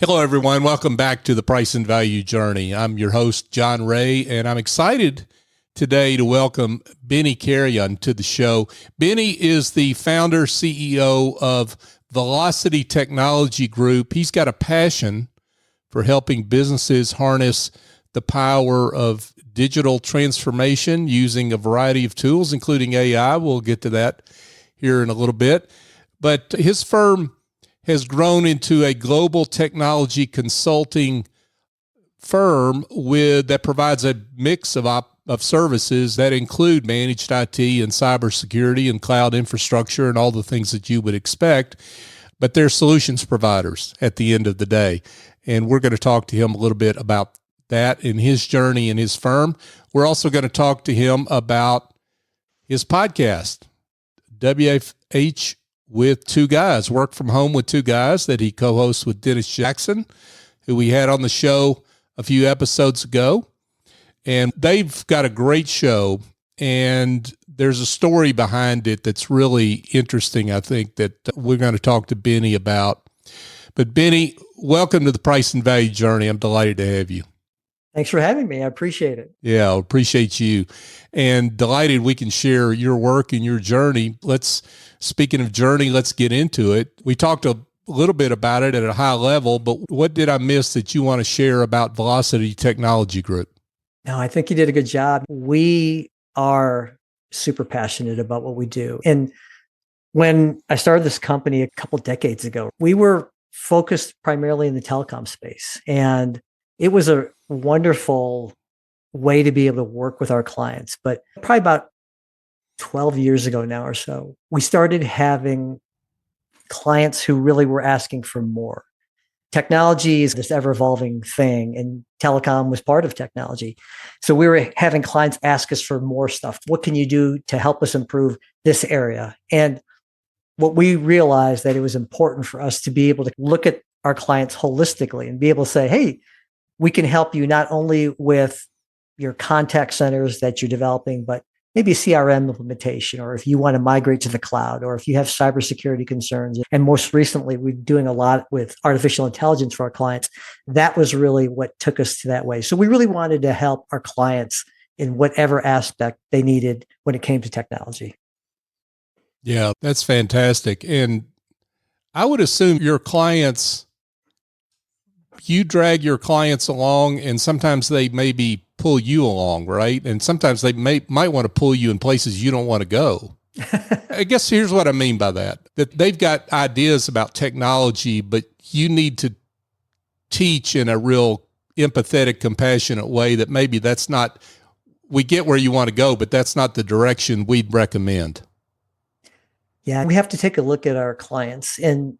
Hello, everyone. Welcome back to the Price and Value Journey. I'm your host, John Ray, and I'm excited today to welcome Benny Carreon to the show. Benny is the founder, CEO of Velocity Technology Group. He's got a passion for helping businesses harness the power of digital transformation using a variety of tools, including AI. We'll get to that here in a little bit. But his firm has grown into a global technology consulting firm that provides a mix of services that include managed IT and cybersecurity and cloud infrastructure and all the things that you would expect. But they're solutions providers at the end of the day. And we're going to talk to him a little bit about that in his journey in his firm. We're also going to talk to him about his podcast, WFH with Two Guys, Work from Home with Two Guys, that he co-hosts with Dennis Jackson, who we had on the show a few episodes ago. And they've got a great show, and there's a story behind it that's really interesting, I think, that we're going to talk to Benny about. But Benny, welcome to the Price and Value Journey. I'm delighted to have you. Thanks for having me. I appreciate it. Yeah, I appreciate you, and delighted we can share your work and your journey. Speaking of journey, let's get into it. We talked a little bit about it at a high level, but what did I miss that you want to share about Velocity Technology Group? No, I think you did a good job. We are super passionate about what we do. And when I started this company a couple decades ago, we were focused primarily in the telecom space. And it was a wonderful way to be able to work with our clients. But probably about 12 years ago now or so, we started having clients who really were asking for more. Technology is this ever-evolving thing, and telecom was part of technology. So we were having clients ask us for more stuff. What can you do to help us improve this area? And what we realized that it was important for us to be able to look at our clients holistically and be able to say, hey, we can help you not only with your contact centers that you're developing, but maybe a CRM implementation, or if you want to migrate to the cloud, or if you have cybersecurity concerns. And most recently, we're doing a lot with artificial intelligence for our clients. That was really what took us to that way. So we really wanted to help our clients in whatever aspect they needed when it came to technology. Yeah, that's fantastic. And I would assume you drag your clients along, and sometimes they maybe pull you along, right? And sometimes they might want to pull you in places you don't want to go. I guess here's what I mean by that they've got ideas about technology, but you need to teach in a real empathetic, compassionate way that maybe we get where you want to go, but that's not the direction we'd recommend. Yeah, we have to take a look at our clients. And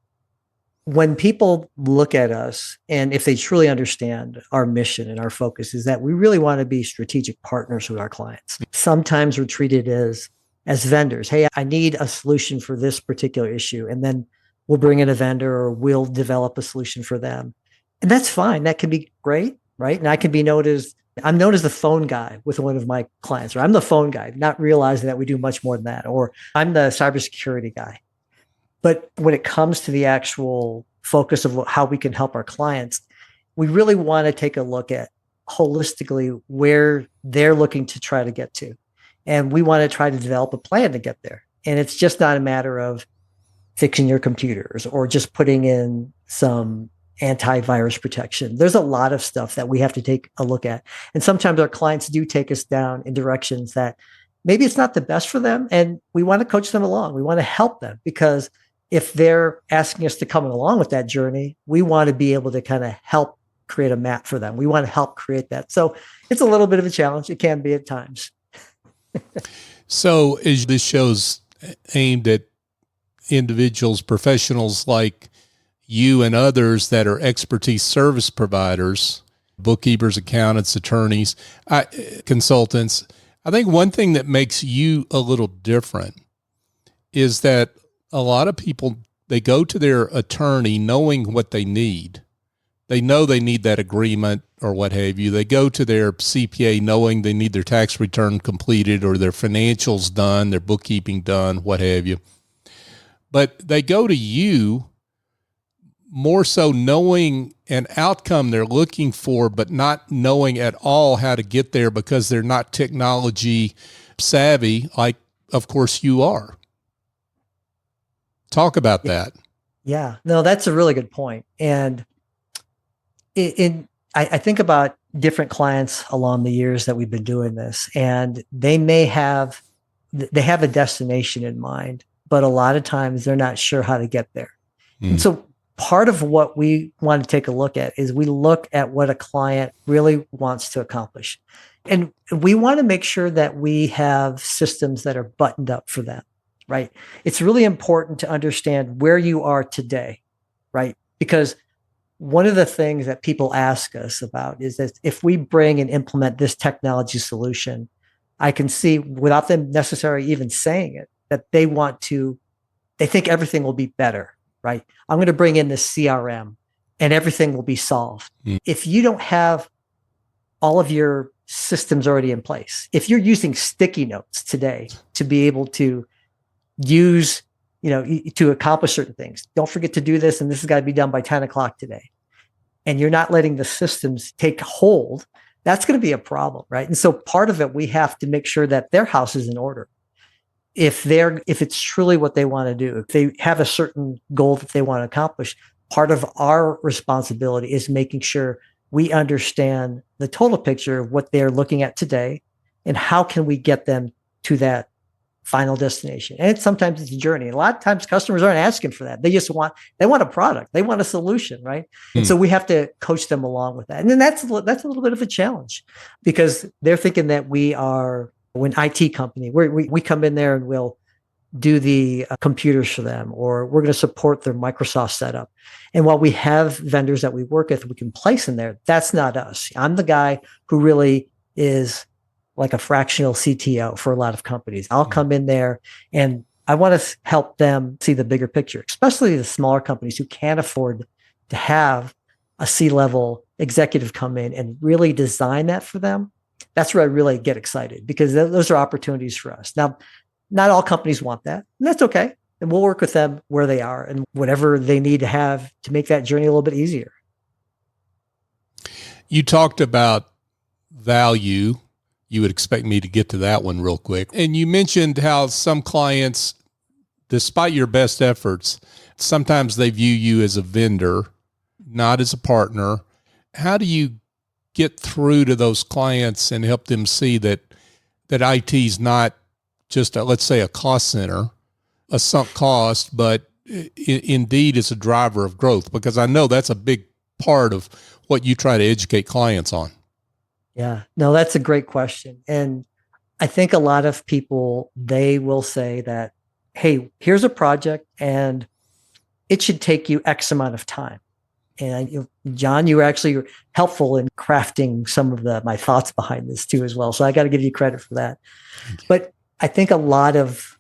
when people look at us, and if they truly understand our mission and our focus, is that we really want to be strategic partners with our clients. Sometimes we're treated as vendors. Hey, I need a solution for this particular issue. And then we'll bring in a vendor, or we'll develop a solution for them. And that's fine. That can be great, right? And I'm known as the phone guy with one of my clients, or I'm the phone guy, not realizing that we do much more than that. Or I'm the cybersecurity guy. But when it comes to the actual focus of how we can help our clients, we really want to take a look at holistically where they're looking to try to get to. And we want to try to develop a plan to get there. And it's just not a matter of fixing your computers or just putting in some antivirus protection. There's a lot of stuff that we have to take a look at. And sometimes our clients do take us down in directions that maybe it's not the best for them. And we want to coach them along. We want to help them, because if they're asking us to come along with that journey, we want to be able to kind of help create a map for them. We want to help create that. So it's a little bit of a challenge. It can be at times. So is this show's aimed at individuals, professionals like you and others that are expertise service providers, bookkeepers, accountants, attorneys, consultants. I think one thing that makes you a little different is that a lot of people, they go to their attorney knowing what they need. They know they need that agreement or what have you. They go to their CPA knowing they need their tax return completed or their financials done, their bookkeeping done, what have you. But they go to you more so knowing an outcome they're looking for, but not knowing at all how to get there because they're not technology savvy, like, of course, you are. Talk about that. Yeah, no, that's a really good point. And I think about different clients along the years that we've been doing this, and they have a destination in mind, but a lot of times they're not sure how to get there. And so part of what we want to take a look at is we look at what a client really wants to accomplish. And we want to make sure that we have systems that are buttoned up for them, right? It's really important to understand where you are today, right? Because one of the things that people ask us about is that if we bring and implement this technology solution, I can see without them necessarily even saying it, that they think everything will be better, right? I'm going to bring in this CRM and everything will be solved. If you don't have all of your systems already in place, if you're using sticky notes today to be able to use, to accomplish certain things, don't forget to do this, and this has got to be done by 10 o'clock today, and you're not letting the systems take hold, that's going to be a problem, right? And so part of it, we have to make sure that their house is in order. If it's truly what they want to do, if they have a certain goal that they want to accomplish, part of our responsibility is making sure we understand the total picture of what they're looking at today and how can we get them to that final destination. And sometimes it's a journey. A lot of times customers aren't asking for that. They want a product. They want a solution, right? And so we have to coach them along with that. And then that's a little bit of a challenge because they're thinking that we are an IT company. We come in there and we'll do the computers for them, or we're going to support their Microsoft setup. And while we have vendors that we work with, we can place in there, that's not us. I'm the guy who really is like a fractional CTO for a lot of companies. I'll come in there and I want to help them see the bigger picture, especially the smaller companies who can't afford to have a C-level executive come in and really design that for them. That's where I really get excited because those are opportunities for us. Now, not all companies want that, and that's okay. And we'll work with them where they are and whatever they need to have to make that journey a little bit easier. You talked about value. You would expect me to get to that one real quick. And you mentioned how some clients, despite your best efforts, sometimes they view you as a vendor, not as a partner. How do you get through to those clients and help them see that IT is not just, let's say, a cost center, a sunk cost, but indeed is a driver of growth? Because I know that's a big part of what you try to educate clients on. Yeah, no, that's a great question. And I think a lot of people, they will say that, hey, here's a project and it should take you X amount of time. And John, you were actually helpful in crafting some of my thoughts behind this too as well. So I got to give you credit for that. But I think a lot of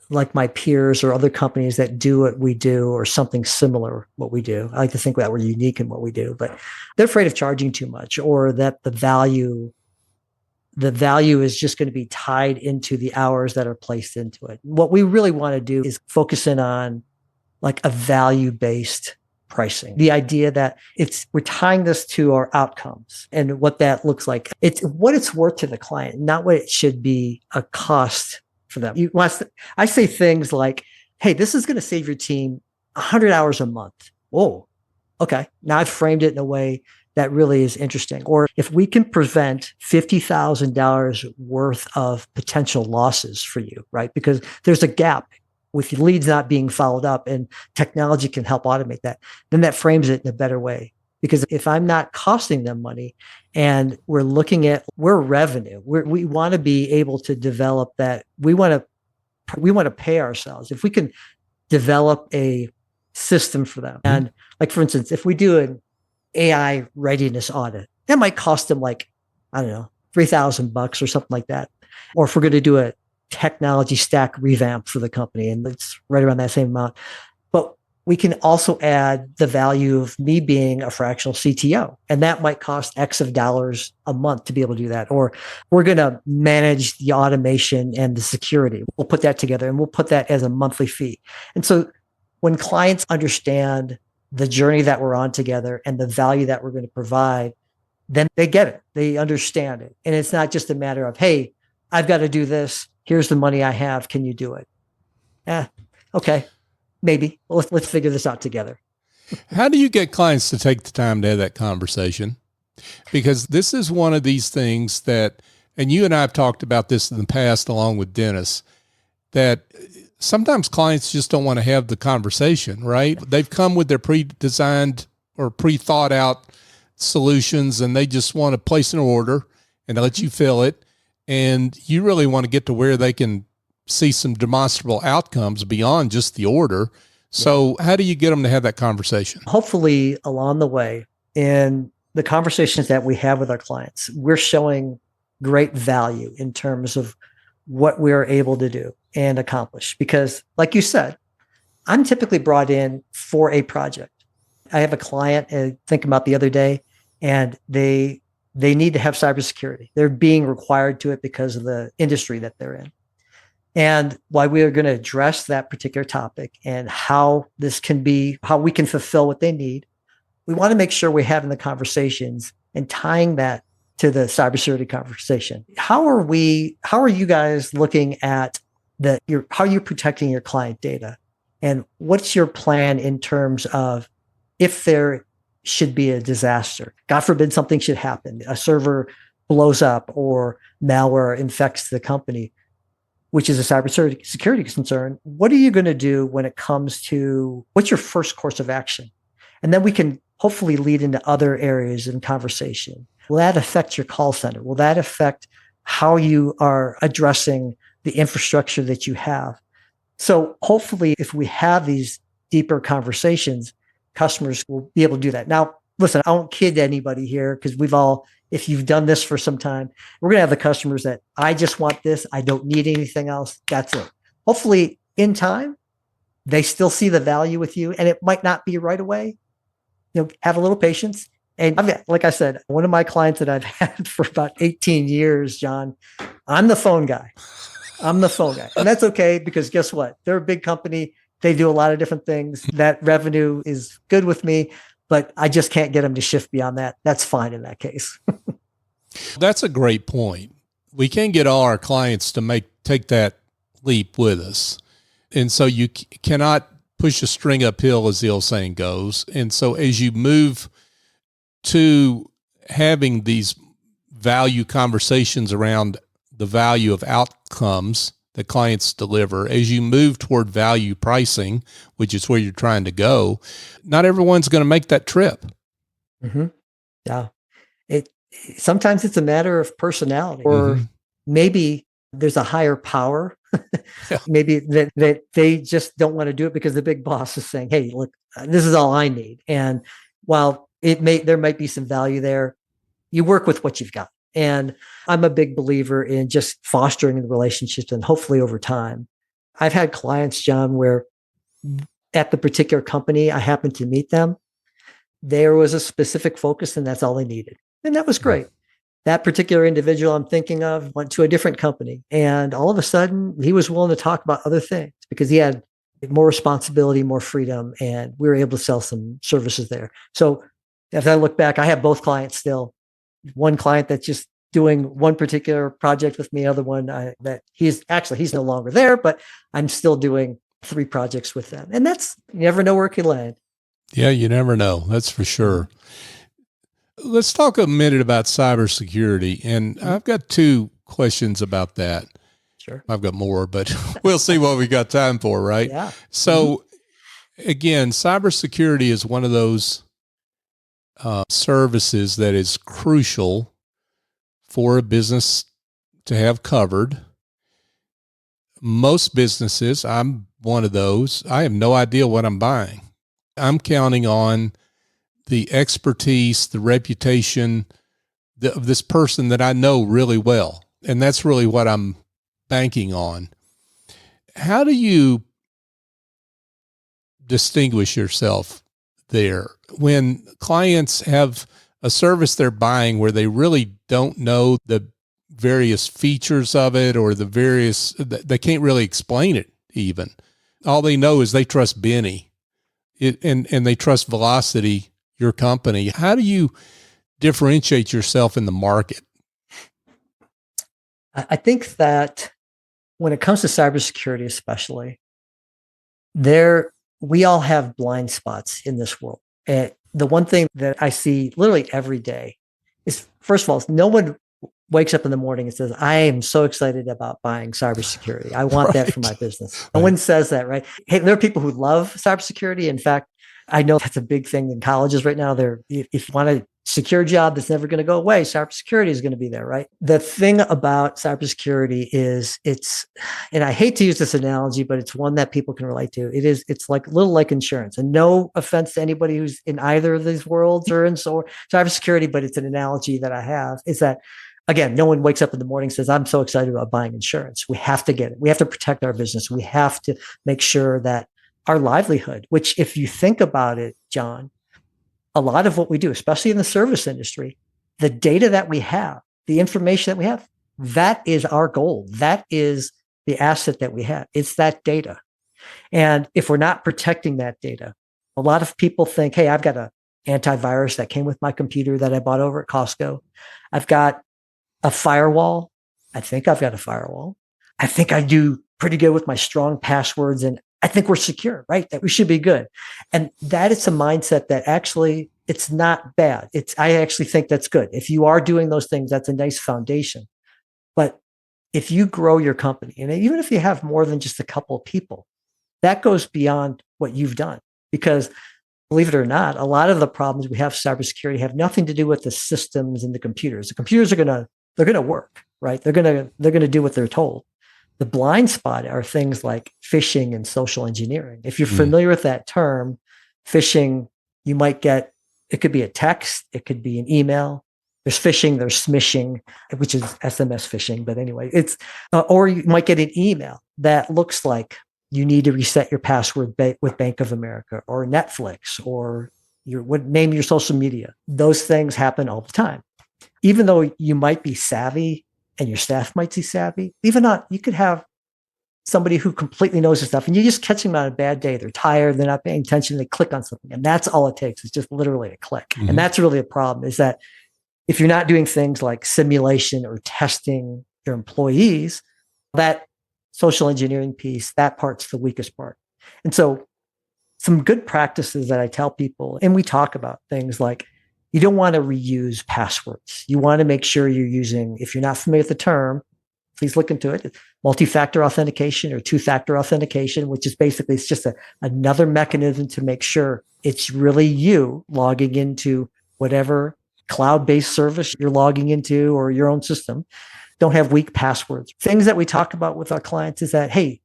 like my peers or other companies that do what we do or something similar what we do, I like to think that we're unique in what we do, but they're afraid of charging too much or that the value is just going to be tied into the hours that are placed into it. What we really want to do is focus in on like a value-based pricing. The idea that we're tying this to our outcomes and what that looks like. It's what it's worth to the client, not what it should be a cost for them. I say things like, hey, this is going to save your team 100 hours a month. Whoa. Okay. Now I've framed it in a way that really is interesting. Or if we can prevent $50,000 worth of potential losses for you, right? Because there's a gap with leads not being followed up and technology can help automate that, then that frames it in a better way. Because if I'm not costing them money and we're revenue, we want to be able to develop that. We want to pay ourselves. If we can develop a system for them. And like, for instance, if we do an AI readiness audit, that might cost them like, I don't know, $3,000 or something like that. Or if we're going to do a technology stack revamp for the company, and it's right around that same amount. But we can also add the value of me being a fractional CTO, and that might cost X of dollars a month to be able to do that. Or we're going to manage the automation and the security. We'll put that together and we'll put that as a monthly fee. And so when clients understand the journey that we're on together and the value that we're going to provide, then they get it. They understand it. And it's not just a matter of, hey, I've got to do this. Here's the money I have. Can you do it? Okay, maybe. Well, let's figure this out together. How do you get clients to take the time to have that conversation? Because this is one of these things that, and you and I have talked about this in the past along with Dennis, that sometimes clients just don't want to have the conversation, right? They've come with their pre-designed or pre-thought out solutions and they just want to place an order and let you fill it. And you really want to get to where they can see some demonstrable outcomes beyond just the order. So how do you get them to have that conversation? Hopefully along the way in the conversations that we have with our clients, we're showing great value in terms of what we're able to do and accomplish. Because like you said, I'm typically brought in for a project. I have a client, think about the other day, and they need to have cybersecurity. They're being required to it because of the industry that they're in. And while we are going to address that particular topic and how this can be, how we can fulfill what they need, we want to make sure we're having the conversations and tying that to the cybersecurity conversation. How are you guys looking at how are you protecting your client data? And what's your plan in terms of if there should be a disaster? God forbid something should happen. A server blows up or malware infects the company, which is a cybersecurity concern. What are you going to do when it comes to what's your first course of action? And then we can hopefully lead into other areas in conversation. Will that affect your call center? Will that affect how you are addressing the infrastructure that you have? So hopefully if we have these deeper conversations, customers will be able to do that. Now, listen, I won't kid anybody here because if you've done this for some time, we're going to have the customers that I just want this. I don't need anything else. That's it. Hopefully in time, they still see the value with you, and it might not be right away. Have a little patience. And like I said, one of my clients that I've had for about 18 years, John, I'm the phone guy. And that's okay because guess what? They're a big company. They do a lot of different things. That revenue is good with me, but I just can't get them to shift beyond that. That's fine in that case. That's a great point. We can't get all our clients to take that leap with us. And so you cannot push a string uphill, as the old saying goes. And so as you move to having these value conversations around the value of outcomes that clients deliver, as you move toward value pricing, which is where you're trying to go, not everyone's going to make that trip. Mm-hmm. Yeah. Sometimes it's a matter of personality, or maybe there's a higher power. Maybe that they just don't want to do it because the big boss is saying, hey, look, this is all I need. And while there might be some value there, you work with what you've got. And I'm a big believer in just fostering the relationships and hopefully over time. I've had clients, John, where at the particular company, I happened to meet them. There was a specific focus and that's all they needed. And that was great. That particular individual I'm thinking of went to a different company. And all of a sudden, he was willing to talk about other things because he had more responsibility, more freedom, and we were able to sell some services there. So if I look back, I have both clients still. One client that's just doing one particular project with me, other one that he's no longer there, but I'm still doing 3 projects with them. And you never know where it can land. Yeah, you never know. That's for sure. Let's talk a minute about cybersecurity. And I've got 2 questions about that. Sure. I've got more, but we'll see what we got time for, right? Yeah. So again, cybersecurity is one of those services that is crucial for a business to have covered. Most businesses, I'm one of those, I have no idea what I'm buying. I'm counting on the expertise, the reputation of this person that I know really well. And that's really what I'm banking on. How do you distinguish yourself there when clients have a service they're buying where they really don't know the various features of it or they can't really explain it even? All they know is they trust Benny. and they trust Velocity, your company. How do you differentiate yourself in the market? I think that when it comes to cybersecurity, especially, we all have blind spots in this world. And the one thing that I see literally every day is, first of all, no one wakes up in the morning and says, I am so excited about buying cybersecurity. I want that for my business. No one says that, right? Hey, there are people who love cybersecurity. In fact, I know that's a big thing in colleges right now. If you want a secure job that's never going to go away, cybersecurity is going to be there, right? The thing about cybersecurity is and I hate to use this analogy, but it's one that people can relate to. It's like a little like insurance. And no offense to anybody who's in either of these worlds or in cybersecurity, but it's an analogy that I have, is that, again, no one wakes up in the morning and says, I'm so excited about buying insurance. We have to get it. We have to protect our business. We have to make sure that our livelihood, which if you think about it, John, a lot of what we do, especially in the service industry, the data that we have, the information that we have, that is our gold. That is the asset that we have. It's that data. And if we're not protecting that data, a lot of people think, hey, I've got an antivirus that came with my computer that I bought over at Costco. I've got a firewall. I think I've got a firewall. I think I do pretty good with my strong passwords, and I think we're secure, right? That we should be good. And that is a mindset that actually it's not bad. I actually think that's good. If you are doing those things, that's a nice foundation. But if you grow your company, and even if you have more than just a couple of people, that goes beyond what you've done. Because believe it or not, a lot of the problems we have cybersecurity have nothing to do with the systems and the computers. The computers they're going to work, right? They're going to do what they're told. The blind spot are things like phishing and social engineering. If you're familiar with that term, phishing, you might get, it could be a text, it could be an email. There's phishing, there's smishing, which is SMS phishing. But anyway, or you might get an email that looks like you need to reset your password with Bank of America or Netflix or name your social media. Those things happen all the time. Even though you might be savvy and your staff might be savvy, even not, you could have somebody who completely knows the stuff and you just catch them on a bad day. They're tired, they're not paying attention, they click on something. And that's all it takes. It's just literally a click. Mm-hmm. And that's really a problem, is that if you're not doing things like simulation or testing your employees, that social engineering piece, that part's the weakest part. And so some good practices that I tell people, and we talk about things like, you don't want to reuse passwords. You want to make sure you're using, if you're not familiar with the term, please look into it, multi-factor authentication or two-factor authentication, which is basically, it's just another mechanism to make sure it's really you logging into whatever cloud-based service you're logging into or your own system. Don't have weak passwords. Things that we talk about with our clients is that, hey,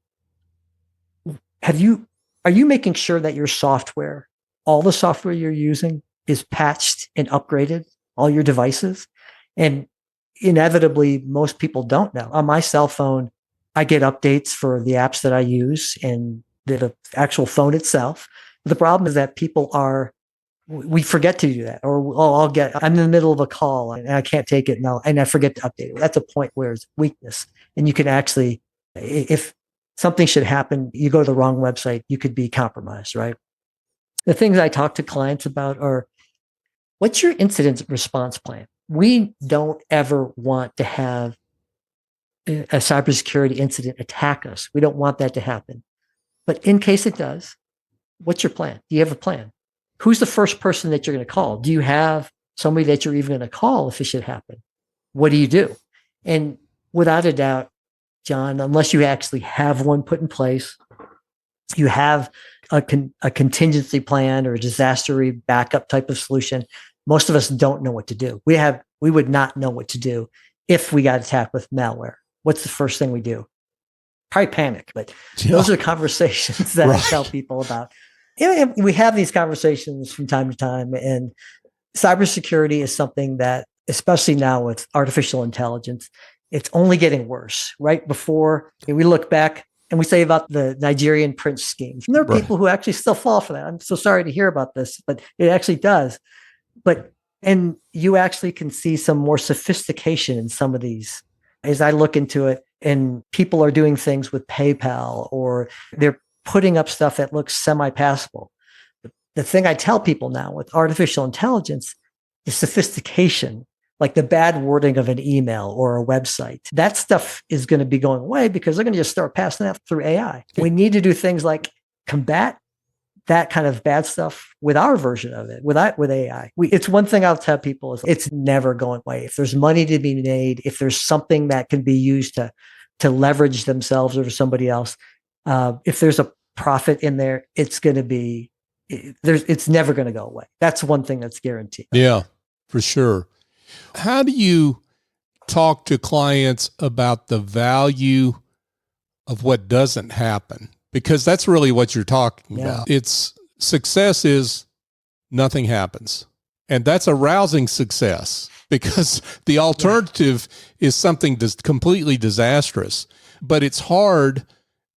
are you making sure that your software, all the software you're using, is patched and upgraded, all your devices? And inevitably, most people don't know. On my cell phone, I get updates for the apps that I use and the actual phone itself. But the problem is that we forget to do that. Or I'm in the middle of a call and I can't take it now, and I forget to update it. That's a point where it's weakness. And you can actually, if something should happen, you go to the wrong website, you could be compromised, right? The things I talk to clients about are, what's your incident response plan? We don't ever want to have a cybersecurity incident attack us. We don't want that to happen. But in case it does, what's your plan? Do you have a plan? Who's the first person that you're going to call? Do you have somebody that you're even going to call if it should happen? What do you do? And without a doubt, John, unless you actually have one put in place, you have a contingency plan or a disaster backup type of solution, most of us don't know what to do. We would not know what to do if we got attacked with malware. What's the first thing we do? Probably panic. But those are conversations that I tell people about. We have these conversations from time to time, and cybersecurity is something that, especially now with artificial intelligence, it's only getting worse. Right before we look back and we say about the Nigerian prince scheme, and there are people who actually still fall for that. I'm so sorry to hear about this, but it actually does. And you actually can see some more sophistication in some of these. As I look into it, and people are doing things with PayPal, or they're putting up stuff that looks semi-passable. the thing I tell people now with artificial intelligence is sophistication, like the bad wording of an email or a website. That stuff is going to be going away because they're going to just start passing that through AI. We need to do things like combat that kind of bad stuff with our version of it, with AI. It's one thing I'll tell people is it's never going away. If there's money to be made, if there's something that can be used to leverage themselves or somebody else, if there's a profit in there, it's going to be, it's never going to go away. That's one thing that's guaranteed. Yeah, for sure. How do you talk to clients about the value of what doesn't happen? Because that's really what you're talking about. It's success is nothing happens. And that's a rousing success because the alternative is something completely disastrous. But it's hard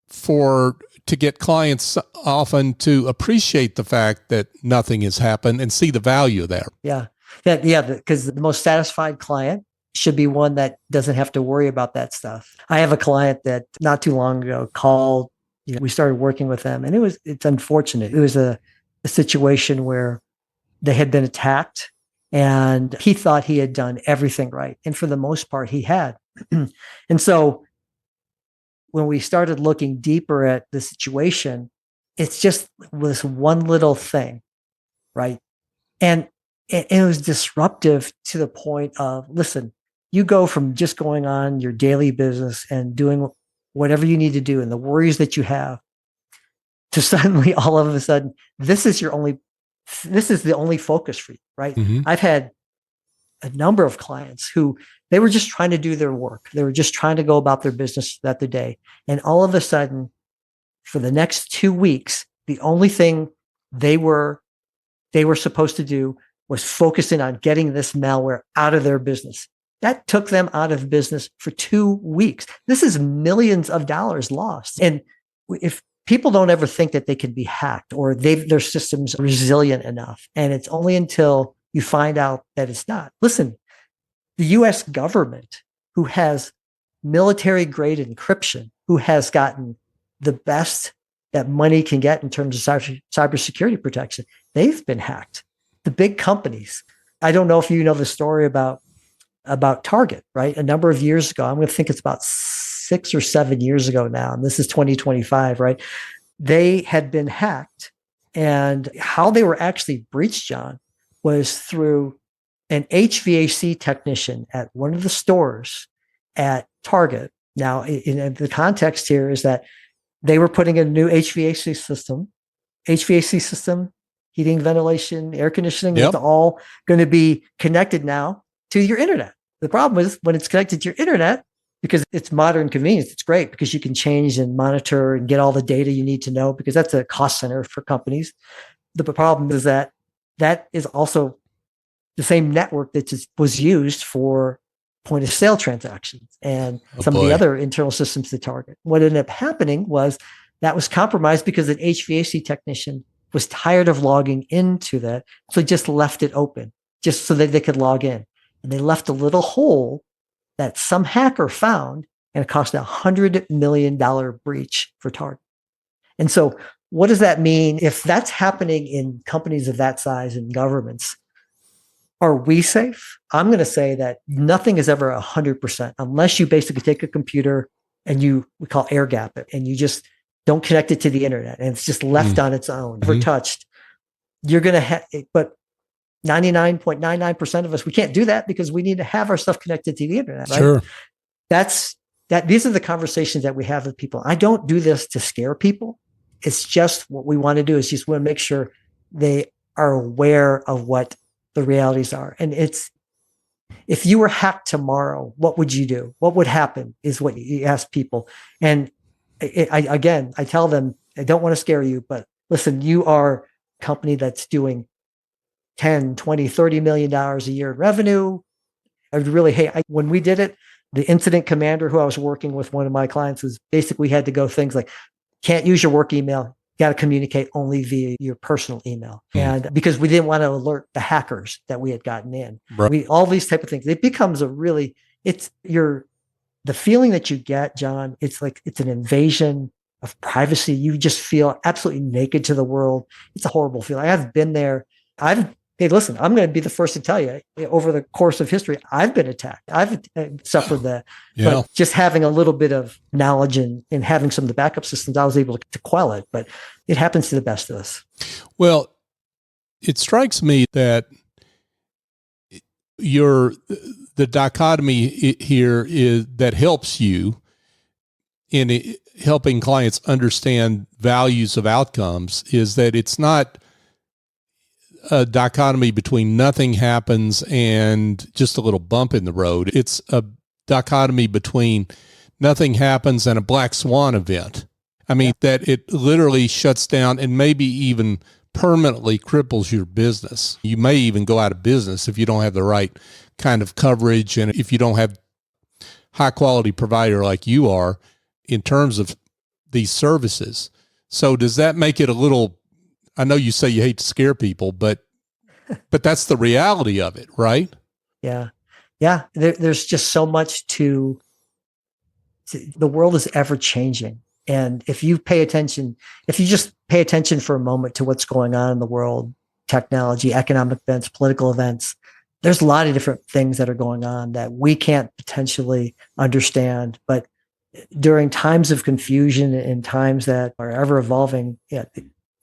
to get clients often to appreciate the fact that nothing has happened and see the value there. Yeah. Because the most satisfied client should be one that doesn't have to worry about that stuff. I have a client that not too long ago called. We started working with them, and it's unfortunate. It was a situation where they had been attacked, and he thought he had done everything right. And for the most part, he had. And so when we started looking deeper at the situation, it's just this one little thing, right? And it was disruptive to the point of, listen, you go from just going on your daily business and doing whatever you need to do and the worries that you have to suddenly all of a sudden, this is the only focus for you, right? Mm-hmm. I've had a number of clients who they were just trying to do their work. They were just trying to go about their business that the day. And all of a sudden, for the next 2 weeks, the only thing they were supposed to do was focusing on getting this malware out of their business. That took them out of business for 2 weeks. This is millions of dollars lost. And if people don't ever think that they can be hacked or their system's resilient enough, and it's only until you find out that it's not. Listen, the US government, who has military grade encryption, who has gotten the best that money can get in terms of cybersecurity protection, they've been hacked. The big companies. I don't know if you know the story about Target, right? A number of years ago, I'm going to think it's about 6 or 7 years ago now, and this is 2025, right? They had been hacked, and how they were actually breached, John, was through an HVAC technician at one of the stores at Target. Now, in the context here is that they were putting in a new HVAC system, heating, ventilation, air conditioning. Yep. It's all going to be connected now to your internet. The problem is when it's connected to your internet, because it's modern convenience, it's great because you can change and monitor and get all the data you need to know because that's a cost center for companies. The problem is that is also the same network that was used for point of sale transactions and some of the other internal systems to Target. What ended up happening was that was compromised because an HVAC technician was tired of logging into that. So just left it open just so that they could log in. And they left a little hole that some hacker found, and it cost $100 million breach for Target. And so what does that mean? If that's happening in companies of that size and governments, are we safe? I'm going to say that nothing is ever 100% unless you basically take a computer and we call air gap it, and you just don't connect it to the internet and it's just left on its own, never touched. You're going to have, but 99.99% of us, we can't do that because we need to have our stuff connected to the internet. Right? Sure. These are the conversations that we have with people. I don't do this to scare people. It's just what we want to do is just want to make sure they are aware of what the realities are. And if you were hacked tomorrow, what would you do? What would happen is what you ask people. And I tell them, I don't want to scare you, but listen, you are a company that's doing 10, 20, $30 million a year in revenue. I would really when we did it, the incident commander who I was working with, one of my clients, was basically had to go things like, can't use your work email. You got to communicate only via your personal email. And because we didn't want to alert the hackers that we had gotten in. Right. All these type of things, it becomes the feeling that you get, John, it's like, it's an invasion. of privacy. You just feel absolutely naked to the world. It's a horrible feeling. I've been there. Hey, listen, I'm going to be the first to tell you, over the course of history, I've been attacked. I've suffered that. Yeah. But just having a little bit of knowledge and having some of the backup systems, I was able to quell it. But it happens to the best of us. Well, it strikes me that the dichotomy here is that helps you in helping clients understand values of outcomes is that it's not a dichotomy between nothing happens and just a little bump in the road. It's a dichotomy between nothing happens and a black swan event. I mean, that it literally shuts down and maybe even permanently cripples your business. You may even go out of business if you don't have the right kind of coverage and if you don't have high quality provider like you are in terms of these services. So does that make it a little, I know you say you hate to scare people, but that's the reality of it, right? Yeah. Yeah. There's just so much the world is ever changing. And if you just pay attention for a moment to what's going on in the world, technology, economic events, political events, there's a lot of different things that are going on that we can't potentially understand. But during times of confusion and times that are ever evolving,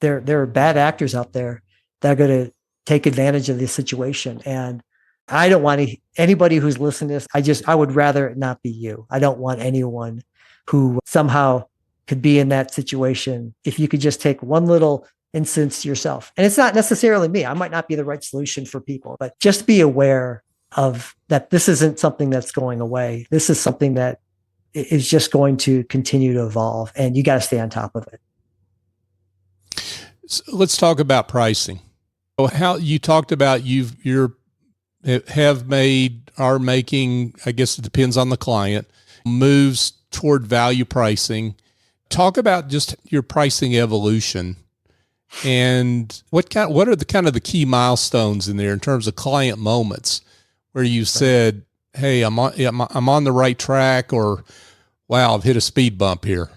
there are bad actors out there that are going to take advantage of this situation. And I don't want anybody who's listening to this, I would rather it not be you. I don't want anyone who somehow could be in that situation. If you could just take one little instance yourself, and it's not necessarily me, I might not be the right solution for people, but just be aware of that. This isn't something that's going away. This is something that is just going to continue to evolve, and you got to stay on top of it. So let's talk about pricing. How you talked about are making, I guess it depends on the client, moves toward value pricing. Talk about just your pricing evolution and what are the key milestones in there in terms of client moments where you said, hey, I'm on the right track, or wow, I've hit a speed bump here.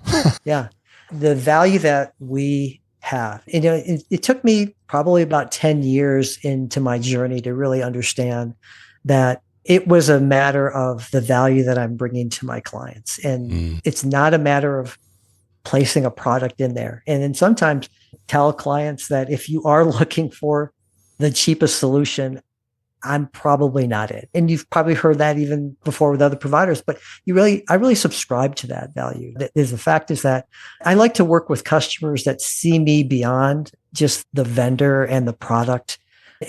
Yeah. The value that we have, it took me probably about 10 years into my journey to really understand that it was a matter of the value that I'm bringing to my clients. And it's not a matter of placing a product in there. And then sometimes tell clients that if you are looking for the cheapest solution, I'm probably not it. And you've probably heard that even before with other providers, but I really subscribe to that value. The fact is that I like to work with customers that see me beyond just the vendor and the product.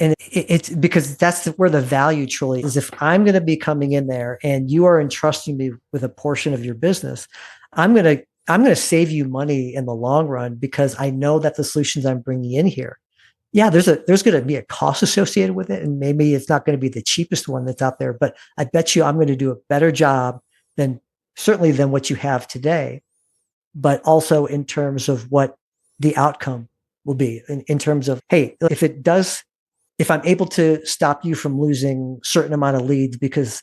And it's because that's where the value truly is. If I'm going to be coming in there and you are entrusting me with a portion of your business, I'm going to save you money in the long run because I know that the solutions I'm bringing in here, there's going to be a cost associated with it. And maybe it's not going to be the cheapest one that's out there, but I bet you I'm going to do a better job than what you have today, but also in terms of what the outcome will be in terms of, hey, if I'm able to stop you from losing a certain amount of leads because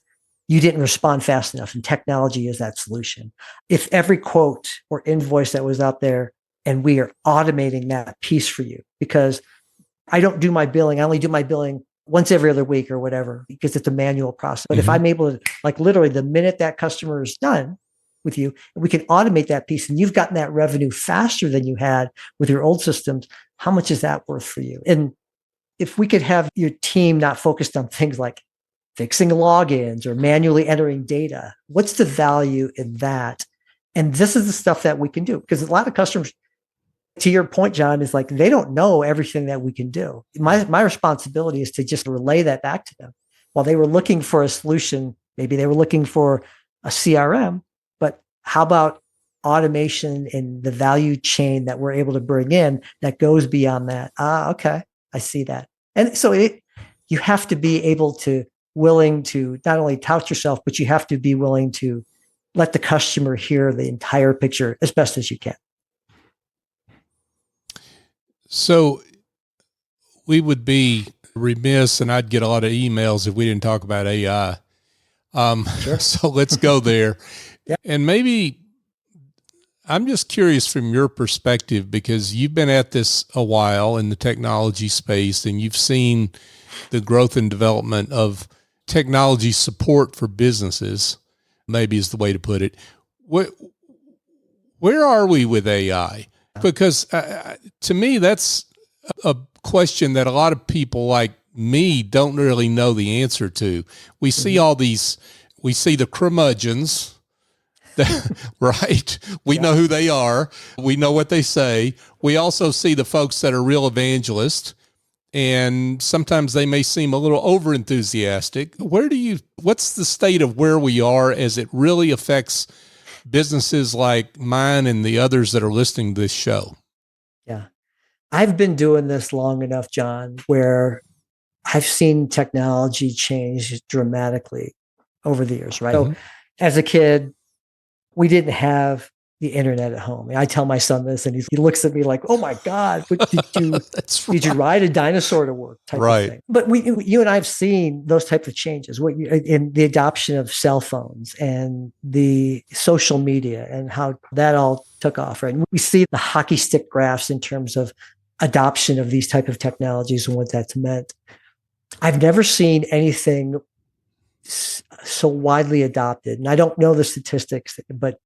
you didn't respond fast enough, and technology is that solution. If every quote or invoice that was out there, and we are automating that piece for you, because I don't do my billing. I only do my billing once every other week or whatever, because it's a manual process. But if I'm able to, like literally the minute that customer is done with you, we can automate that piece and you've gotten that revenue faster than you had with your old systems. How much is that worth for you? And if we could have your team not focused on things like fixing logins or manually entering data, what's the value in that? And this is the stuff that we can do, because a lot of customers, to your point, John, is like, they don't know everything that we can do. My responsibility is to just relay that back to them. While they were looking for a solution, maybe they were looking for a CRM, but how about automation and the value chain that we're able to bring in that goes beyond that? Okay, I see that. And so you have to be willing to not only tout yourself, but you have to be willing to let the customer hear the entire picture as best as you can. So we would be remiss, and I'd get a lot of emails if we didn't talk about AI. Sure. So let's go there. Yeah. And maybe, I'm just curious from your perspective, because you've been at this a while in the technology space and you've seen the growth and development of technology support for businesses, maybe is the way to put it. Where are we with AI? Because to me, that's a question that a lot of people like me don't really know the answer to. We see all these, we see the curmudgeons, right? We know who they are. We know what they say. We also see the folks that are real evangelists, and sometimes they may seem a little over enthusiastic. What's the state of where we are as it really affects businesses like mine and the others that are listening to this show? Yeah. I've been doing this long enough, John, where I've seen technology change dramatically over the years, right? So as a kid, we didn't have the internet at home. I tell my son this, and he looks at me like, "Oh my God, did you ride a dinosaur to work?" Type of thing. But you and I have seen those types of changes in the adoption of cell phones and the social media and how that all took off. Right, and we see the hockey stick graphs in terms of adoption of these type of technologies and what that's meant. I've never seen anything so widely adopted. And I don't know the statistics, but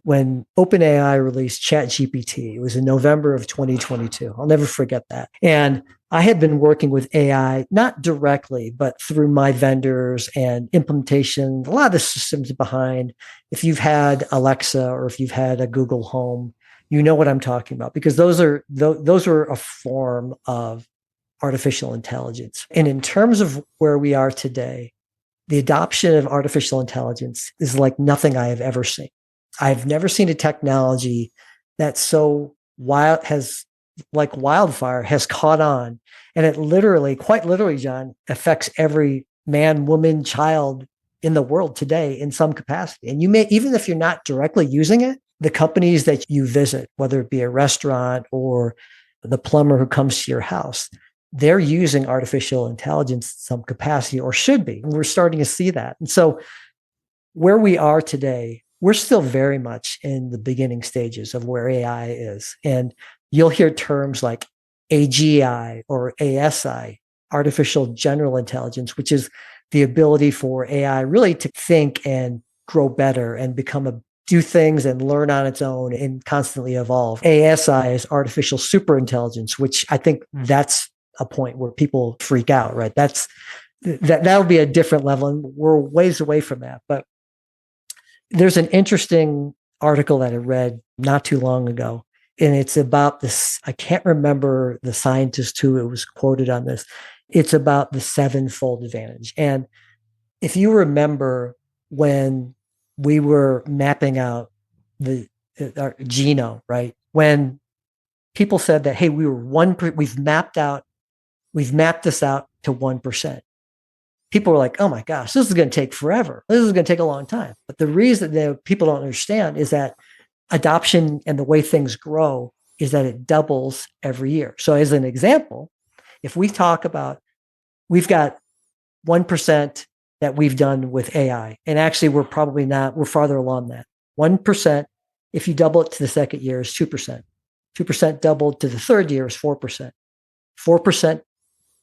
when OpenAI released ChatGPT, it was in November of 2022. I'll never forget that. And I had been working with AI, not directly, but through my vendors and implementation, a lot of the systems behind. If you've had Alexa or if you've had a Google Home, you know what I'm talking about, because those are a form of artificial intelligence. And in terms of where we are today, the adoption of artificial intelligence is like nothing I have ever seen. I've never seen a technology that like wildfire has caught on. And it literally, quite literally, John, affects every man, woman, child in the world today in some capacity. And you may, even if you're not directly using it, the companies that you visit, whether it be a restaurant or the plumber who comes to your house, they're using artificial intelligence in some capacity, or should be. And we're starting to see that. And so where we are today, we're still very much in the beginning stages of where AI is. And you'll hear terms like AGI or ASI, artificial general intelligence, which is the ability for AI really to think and grow better and do things and learn on its own and constantly evolve. ASI is artificial superintelligence, which I think that's a point where people freak out, right? That would be a different level, and we're ways away from that. But there's an interesting article that I read not too long ago, and it's about this. I can't remember the scientist who it was quoted on this. It's about the sevenfold advantage. And if you remember when we were mapping out our genome, right? When people said that, hey, we've mapped this out to 1%. People were like, oh my gosh, this is going to take forever. This is going to take a long time. But the reason that people don't understand is that adoption and the way things grow is that it doubles every year. So as an example, if we talk about, we've got 1% that we've done with AI, and actually we're farther along that. 1%, if you double it to the second year, is 2%. 2% doubled to the third year is 4%. 4%,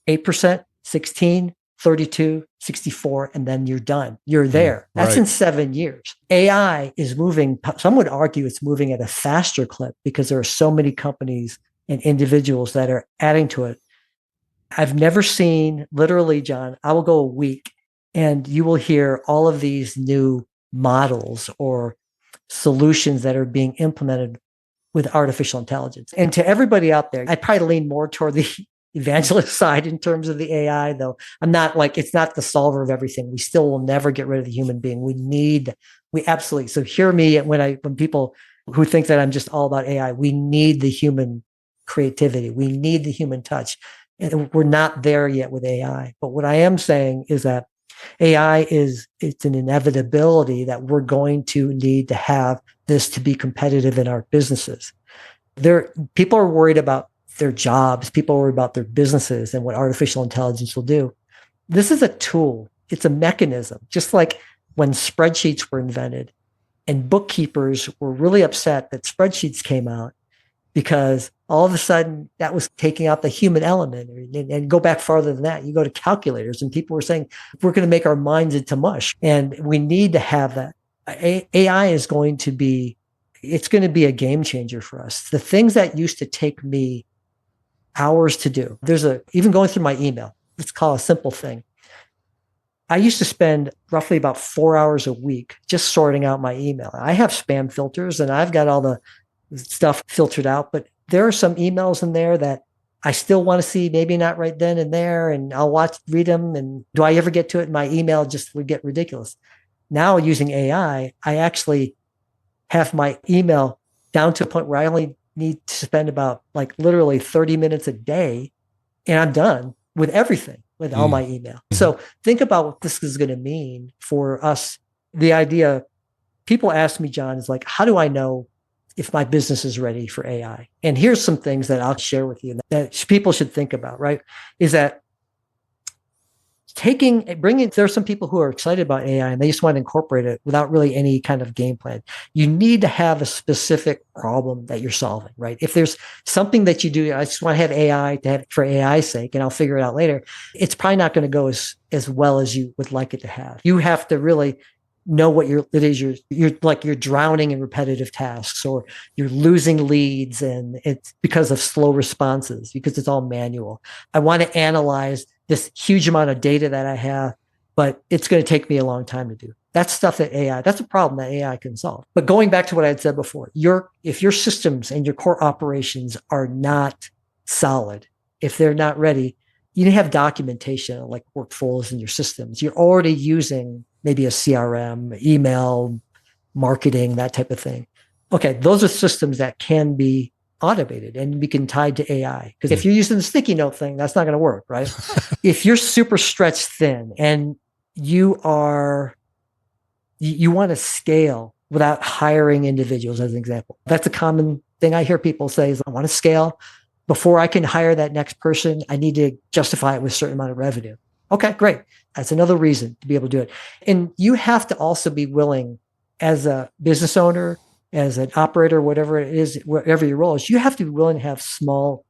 8%, 16, 32, 64, and then you're done. You're there. That's in 7 years. AI is moving. Some would argue it's moving at a faster clip because there are so many companies and individuals that are adding to it. I've never seen, literally, John, I will go a week and you will hear all of these new models or solutions that are being implemented with artificial intelligence. And to everybody out there, I probably lean more toward the evangelist side in terms of the AI, though. I'm not like, it's not the solver of everything. We still will never get rid of the human being. We absolutely. So hear me when people who think that I'm just all about AI, we need the human creativity. We need the human touch. And we're not there yet with AI. But what I am saying is that AI it's an inevitability that we're going to need to have this to be competitive in our businesses. People are worried about their jobs. People are worried about their businesses and what artificial intelligence will do. This is a tool. It's a mechanism. Just like when spreadsheets were invented, And bookkeepers were really upset that spreadsheets came out because all of a sudden that was taking out the human element. And go back farther than that, you go to calculators and people were saying, we're going to make our minds into mush. And we need to have that. AI is going to be, it's going to be a game changer for us. The things that used to take me hours to do, even going through my email, let's call it a simple thing. I used to spend roughly about 4 hours a week just sorting out my email. I have spam filters and I've got all the stuff filtered out, but there are some emails in there that I still want to see, maybe not right then and there, and I'll read them. And do I ever get to it? My email just would get ridiculous. Now using AI, I actually have my email down to a point where I only need to spend about literally 30 minutes a day and I'm done with everything, with all my email. So think about what this is going to mean for us. The idea, people ask me, John, is how do I know if my business is ready for AI? And here's some things that I'll share with you that people should think about, right? Is that there are some people who are excited about AI and they just want to incorporate it without really any kind of game plan. You need to have a specific problem that you're solving, right? If there's something that you do, I just want to have AI to have for AI's sake, and I'll figure it out later. It's probably not going to go as well as you would like it to have. You have to really know what you're drowning in repetitive tasks, or you're losing leads and it's because of slow responses, because it's all manual. I want to analyze this huge amount of data that I have, but it's going to take me a long time to do. That's stuff that's a problem that AI can solve. But going back to what I had said before, if your systems and your core operations are not solid, if they're not ready, you have documentation like workflows in your systems. You're already using maybe a CRM, email, marketing, that type of thing. Okay, those are systems that can be automated and we can tie to AI. Because if you're using the sticky note thing, that's not going to work, right? If you're super stretched thin and you want to scale without hiring individuals, as an example, that's a common thing I hear people say is, I want to scale. Before I can hire that next person, I need to justify it with a certain amount of revenue. Okay, great. That's another reason to be able to do it. And you have to also be willing, as a business owner, as an operator, whatever it is, whatever your role is, you have to be willing to have small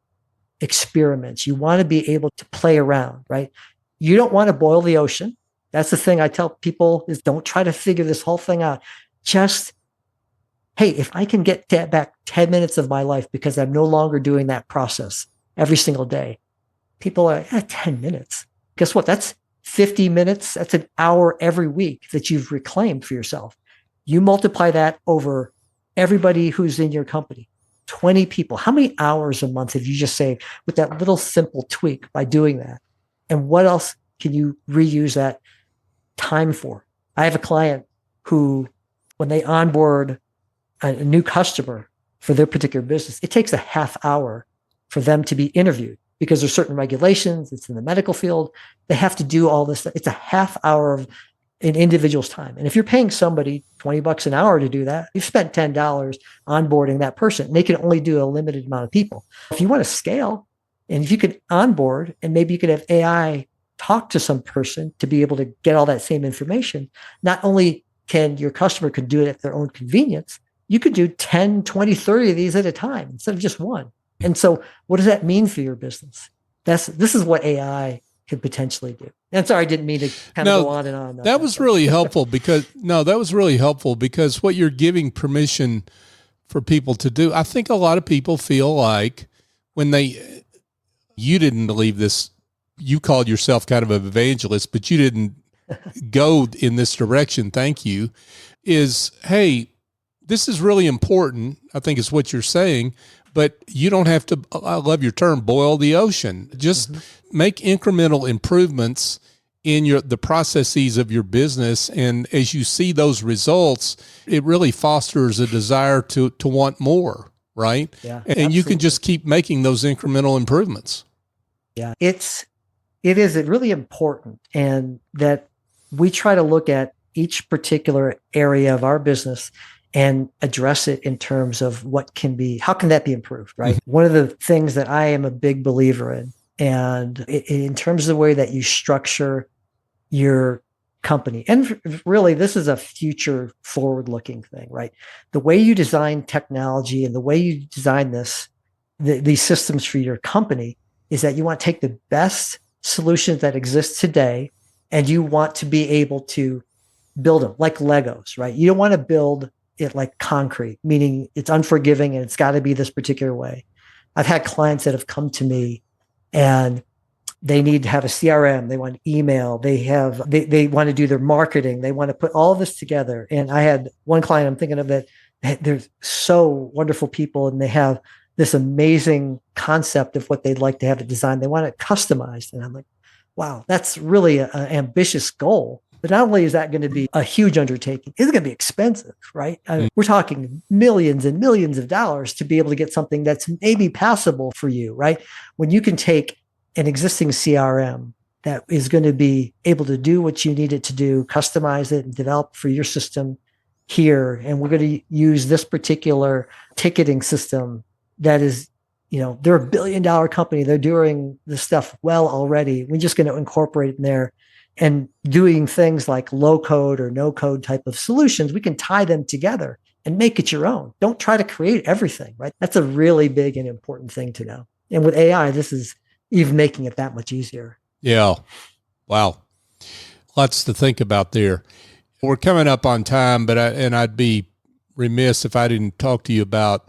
experiments. You want to be able to play around, right? You don't want to boil the ocean. That's the thing I tell people is, don't try to figure this whole thing out. Just, hey, if I can get back 10 minutes of my life because I'm no longer doing that process every single day, people are at 10 minutes. Guess what? That's 50 minutes. That's an hour every week that you've reclaimed for yourself. You multiply that over everybody who's in your company, 20 people. How many hours a month have you just saved with that little simple tweak by doing that? And what else can you reuse that time for? I have a client who, when they onboard a new customer for their particular business, it takes a half hour for them to be interviewed because there's certain regulations. It's in the medical field. They have to do all this. It's a half hour of an individual's time. And if you're paying somebody $20 an hour to do that, you've spent $10 onboarding that person. And they can only do a limited amount of people. If you want to scale, and if you could onboard, and maybe you could have AI talk to some person to be able to get all that same information, not only can your customer could do it at their own convenience, you could do 10, 20, 30 of these at a time instead of just one. And so what does that mean for your business? This is what AI could potentially do. And sorry, I didn't mean to kind of go on and on. That was really helpful because what you're giving permission for people to do, I think a lot of people feel like when you didn't believe this, you called yourself kind of an evangelist, but you didn't go in this direction. Thank you. Hey, this is really important. I think is what you're saying, but you don't have to, I love your term, boil the ocean. Just make incremental improvements in the processes of your business. And as you see those results, it really fosters a desire to want more, right? Yeah, and absolutely. you can just keep making those incremental improvements. Yeah, it is really important, and that we try to look at each particular area of our business and address it in terms of how can that be improved, right? Mm-hmm. One of the things that I am a big believer in, and in terms of the way that you structure your company. And really, this is a future forward looking thing, right? The way you design technology and the way you design these systems for your company is that you want to take the best solutions that exist today and you want to be able to build them like Legos, right? You don't want to build it like concrete, meaning it's unforgiving and it's got to be this particular way. I've had clients that have come to me and they need to have a CRM, they want email, they want to do their marketing, they want to put all this together. And I had one client I'm thinking of that they're so wonderful people and they have this amazing concept of what they'd like to have it designed. They want it customized. And I'm like, wow, that's really an ambitious goal. But not only is that going to be a huge undertaking, it's going to be expensive, right? I mean, we're talking millions and millions of dollars to be able to get something that's maybe passable for you, right? When you can take an existing CRM that is going to be able to do what you need it to do, customize it and develop for your system here. And we're going to use this particular ticketing system that is, they're $1 billion company. They're doing this stuff well already. We're just going to incorporate it in there and doing things like low code or no code type of solutions. We can tie them together and make it your own. Don't try to create everything, right? That's a really big and important thing to know. And with AI, this is even making it that much easier. Yeah. Wow. Lots to think about there. We're coming up on time, but I'd be remiss if I didn't talk to you about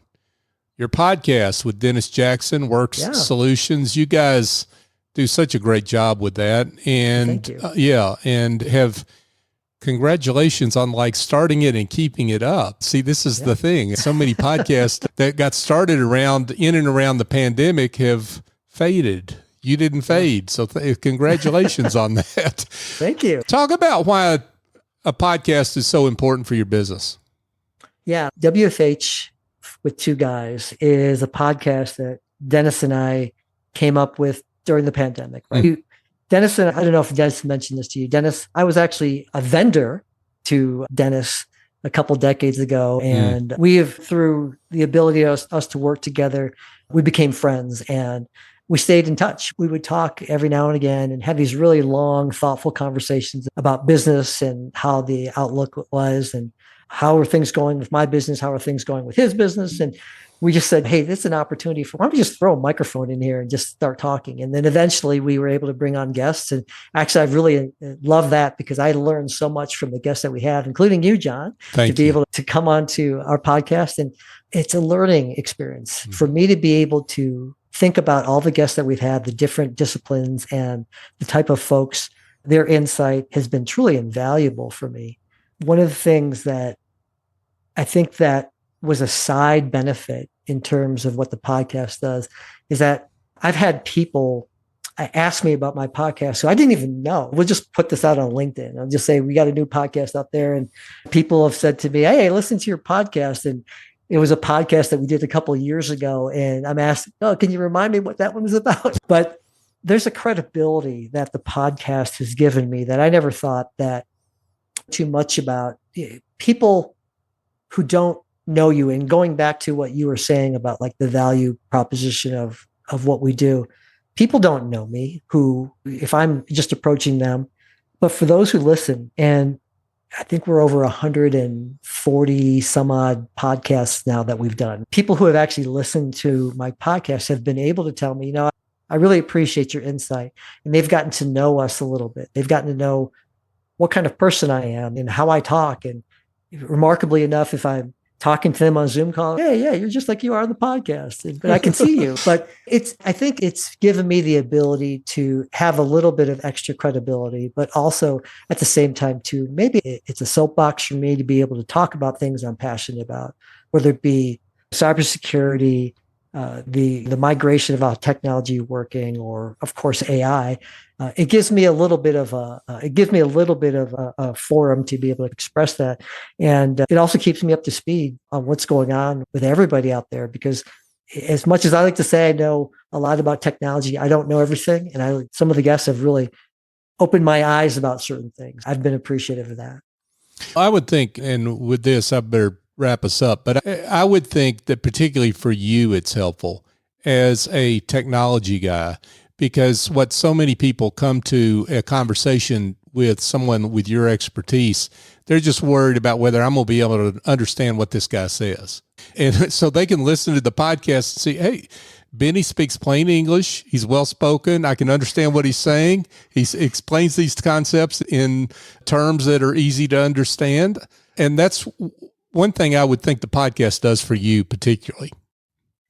your podcast with Dennis Jackson, Works Solutions. You guys do such a great job with that. And Thank you. And have congratulations on starting it and keeping it up. See, this is the thing. So many podcasts that got started in and around the pandemic have faded. You didn't fade. So congratulations on that. Thank you. Talk about why a podcast is so important for your business. Yeah. WFH with Two Guys is a podcast that Dennis and I came up with during the pandemic, right? Dennis, and I don't know if Dennis mentioned this to you. Dennis, I was actually a vendor to Dennis a couple decades ago. And we have, through the ability of us to work together, we became friends and we stayed in touch. We would talk every now and again and have these really long, thoughtful conversations about business and how the outlook was and how are things going with my business? How are things going with his business? And we just said, hey, this is an opportunity why don't we just throw a microphone in here and just start talking? And then eventually we were able to bring on guests. And actually, I've really loved that because I learned so much from the guests that we have, including you, John, to be able to come on to our podcast. And it's a learning experience for me to be able to think about all the guests that we've had, the different disciplines and the type of folks. Their insight has been truly invaluable for me. One of the things that I think that was a side benefit in terms of what the podcast does is that I've had people ask me about my podcast who I didn't even know. We'll just put this out on LinkedIn. I'll just say, we got a new podcast out there. And people have said to me, hey, listen to your podcast. And it was a podcast that we did a couple of years ago. And I'm asked, oh, can you remind me what that one was about? But there's a credibility that the podcast has given me that I never thought that too much about. People who don't know you, and going back to what you were saying about the value proposition of what we do, people don't know me who, if I'm just approaching them, but for those who listen, and I think we're over 140 some odd podcasts now that we've done. People who have actually listened to my podcast have been able to tell me, I really appreciate your insight. And they've gotten to know us a little bit. They've gotten to know what kind of person I am and how I talk. And remarkably enough, if I'm talking to them on Zoom call, yeah, you're just like you are on the podcast, but I can see you. But I think it's given me the ability to have a little bit of extra credibility, but also at the same time too, maybe it's a soapbox for me to be able to talk about things I'm passionate about, whether it be cybersecurity, the migration of how technology working, or of course AI. It gives me a little bit of a forum to be able to express that, and it also keeps me up to speed on what's going on with everybody out there. Because as much as I like to say I know a lot about technology, I don't know everything, and some of the guests have really opened my eyes about certain things. I've been appreciative of that. I would think, and with this, I better wrap us up, but I would think that particularly for you, it's helpful as a technology guy, because what so many people come to a conversation with someone with your expertise, they're just worried about whether I'm going to be able to understand what this guy says. And so they can listen to the podcast and see, hey, Benny speaks plain English. He's well-spoken. I can understand what he's saying. He explains these concepts in terms that are easy to understand. And that's one thing I would think the podcast does for you particularly.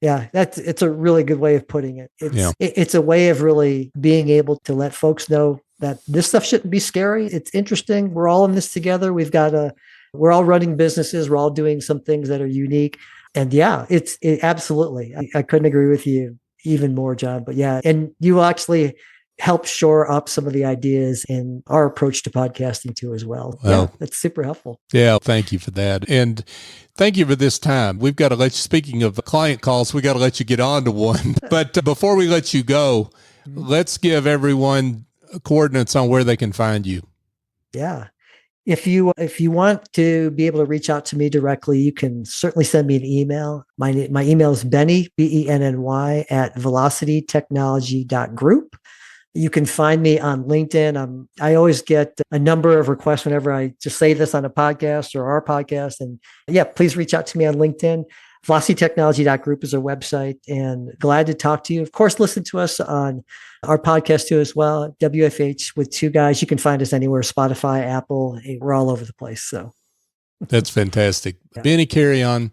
Yeah, it's a really good way of putting it. It's a way of really being able to let folks know that this stuff shouldn't be scary. It's interesting. We're all in this together. We're all running businesses. We're all doing some things that are unique. And yeah, it absolutely. I couldn't agree with you even more, John. But yeah, and you actually help shore up some of the ideas in our approach to podcasting too as well. Yeah, that's super helpful. Yeah, thank you for that. And thank you for this time. We've got to let you, speaking of client calls, we got to let you get on to one. But before we let you go, let's give everyone coordinates on where they can find you. Yeah. If you want to be able to reach out to me directly, you can certainly send me an email. My email is Benny, Benny, at velocitytechnology.group. You can find me on LinkedIn. I always get a number of requests whenever I just say this on a podcast or our podcast. And yeah, please reach out to me on LinkedIn. velocitytechnology.group is our website, and glad to talk to you. Of course, listen to us on our podcast too as well, WFH with Two Guys. You can find us anywhere, Spotify, Apple. We're all over the place. So that's fantastic. Yeah. Benny Carreon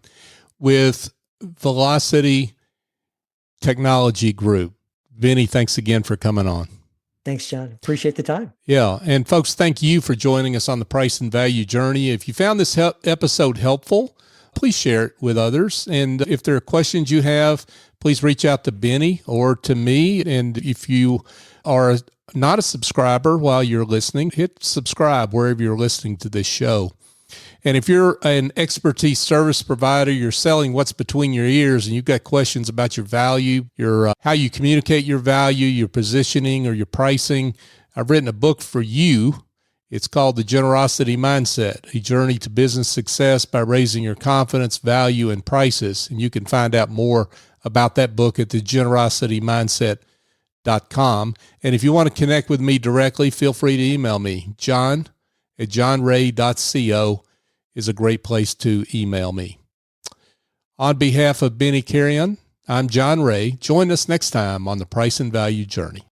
with Velocity Technology Group. Benny, thanks again for coming on. Thanks, John. Appreciate the time. Yeah. And folks, thank you for joining us on the Price and Value Journey. If you found this episode helpful, please share it with others. And if there are questions you have, please reach out to Benny or to me. And if you are not a subscriber while you're listening, hit subscribe wherever you're listening to this show. And if you're an expertise service provider, you're selling what's between your ears, and you've got questions about your value, your how you communicate your value, your positioning, or your pricing, I've written a book for you. It's called The Generosity Mindset, A Journey to Business Success by Raising Your Confidence, Value, and Prices. And you can find out more about that book at thegenerositymindset.com. And if you want to connect with me directly, feel free to email me. john@johnray.co is a great place to email me. On behalf of Benny Carreon, I'm John Ray. Join us next time on the Price and Value Journey.